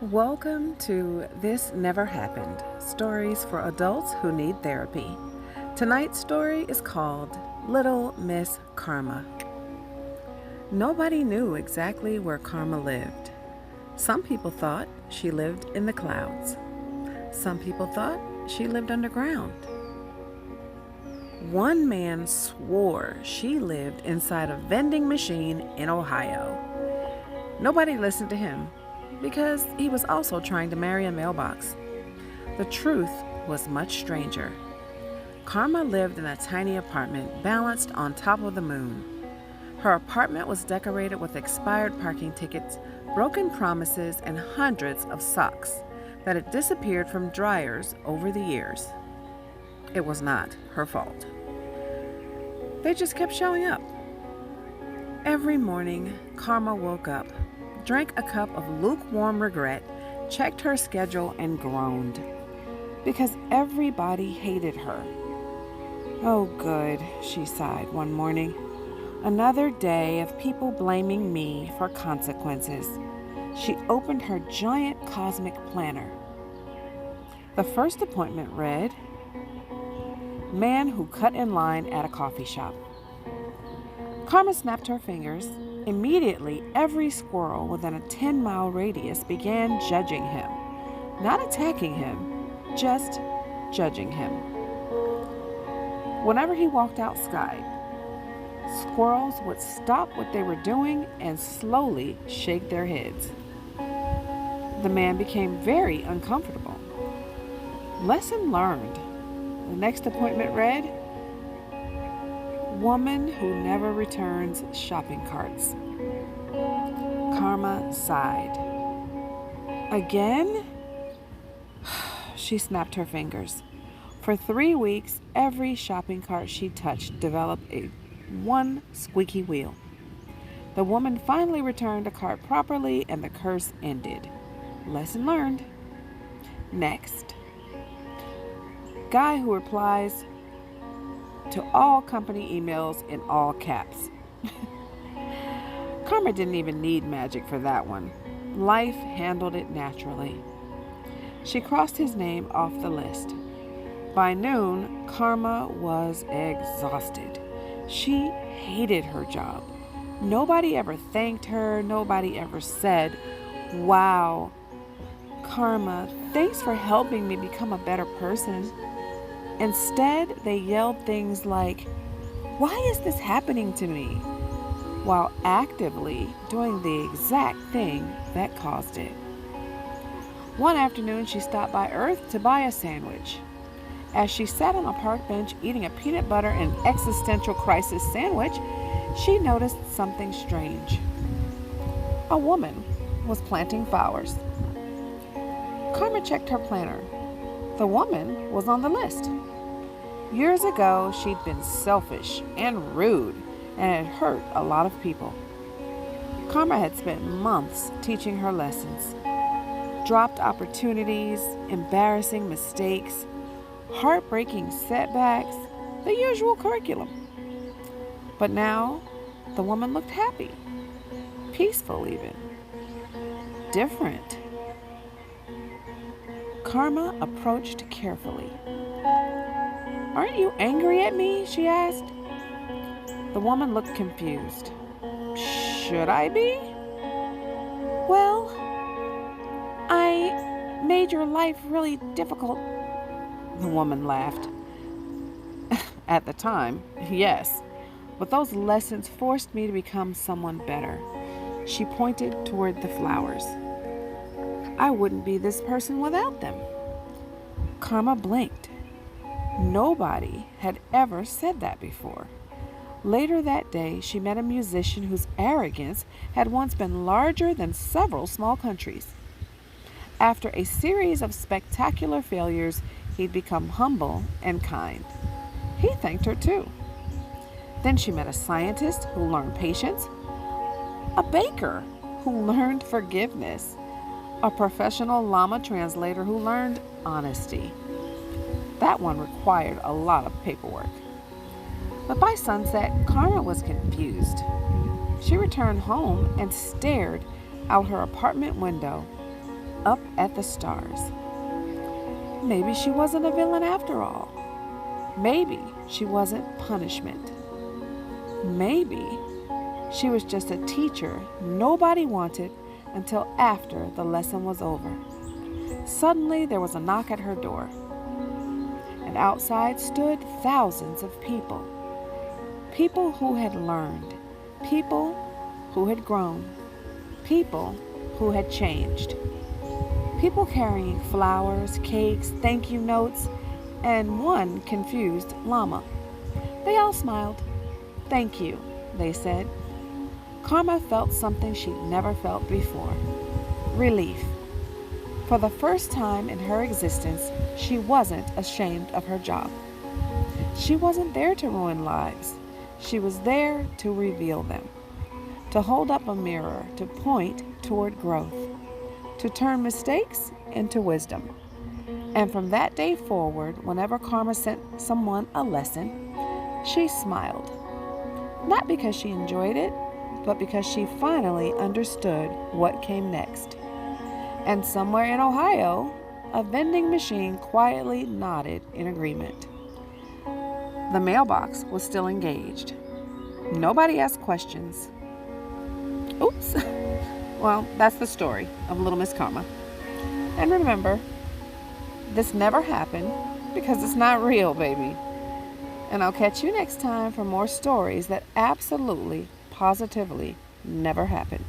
Welcome to This Never Happened, stories for adults who need therapy. Tonight's story is called Little Miss Kharma. Nobody knew exactly where Kharma lived. Some people thought she lived in the clouds. Some people thought she lived underground. One man swore she lived inside a vending machine in Ohio. Nobody listened to him because he was also trying to marry a mailbox. The truth was much stranger. Kharma lived in a tiny apartment balanced on top of the moon. Her apartment was decorated with expired parking tickets, broken promises, and hundreds of socks that had disappeared from dryers over the years. It was not her fault. They just kept showing up. Every morning, Kharma woke up, drank a cup of lukewarm regret, checked her schedule, and groaned. Because everybody hated her. Oh, good, she sighed one morning. Another day of people blaming me for consequences. She opened her giant cosmic planner. The first appointment read, Man who cut in line at a coffee shop. Kharma snapped her fingers. Immediately, every squirrel within a 10-mile radius began judging him. Not attacking him, just judging him. Whenever he walked outside, squirrels would stop what they were doing and slowly shake their heads. The man became very uncomfortable. Lesson learned. The next appointment read, Woman who never returns shopping carts. Kharma sighed. Again? She snapped her fingers. For 3 weeks, every shopping cart she touched developed one squeaky wheel. The woman finally returned a cart properly and the curse ended. Lesson learned. Next. Guy who replies to all company emails in all caps. Kharma didn't even need magic for that one. Life handled it naturally. She crossed his name off the list. By noon, Kharma was exhausted. She hated her job. Nobody ever thanked her. Nobody ever said, Wow, Kharma, thanks for helping me become a better person. Instead, they yelled things like, Why is this happening to me? While actively doing the exact thing that caused it. One afternoon, she stopped by Earth to buy a sandwich. As she sat on a park bench eating a peanut butter and existential crisis sandwich, she noticed something strange. A woman was planting flowers. Kharma checked her planner. The woman was on the list. Years ago, she'd been selfish and rude and had hurt a lot of people. Kharma had spent months teaching her lessons. Dropped opportunities, embarrassing mistakes, heartbreaking setbacks, the usual curriculum. But now, the woman looked happy, peaceful even, different. Kharma approached carefully. Aren't you angry at me? She asked. The woman looked confused. Should I be? Well, I made your life really difficult. The woman laughed. At the time, yes, but those lessons forced me to become someone better. She pointed toward the flowers. I wouldn't be this person without them. Kharma blinked. Nobody had ever said that before. Later that day, she met a musician whose arrogance had once been larger than several small countries. After a series of spectacular failures, he'd become humble and kind. He thanked her too. Then she met a scientist who learned patience, a baker who learned forgiveness, a professional llama translator who learned honesty. That one required a lot of paperwork. But by sunset, Kharma was confused. She returned home and stared out her apartment window. up at the stars. Maybe she wasn't a villain after all. Maybe she wasn't punishment. Maybe she was just a teacher nobody wanted until after the lesson was over. Suddenly there was a knock at her door, and outside stood thousands of people. People who had learned, people who had grown, people who had changed. People carrying flowers, cakes, thank you notes, and one confused llama. They all smiled. "Thank you," they said. Kharma felt something she'd never felt before: relief. For the first time in her existence, she wasn't ashamed of her job. She wasn't there to ruin lives. She was there to reveal them, to hold up a mirror, to point toward growth, to turn mistakes into wisdom. And from that day forward, whenever Kharma sent someone a lesson, she smiled. Not because she enjoyed it, but because she finally understood what came next. And somewhere in Ohio, a vending machine quietly nodded in agreement. The mailbox was still engaged. Nobody asked questions. Oops. Well, that's the story of Little Miss Kharma. And remember, this never happened because it's not real, baby. And I'll catch you next time for more stories that absolutely, positively never happened.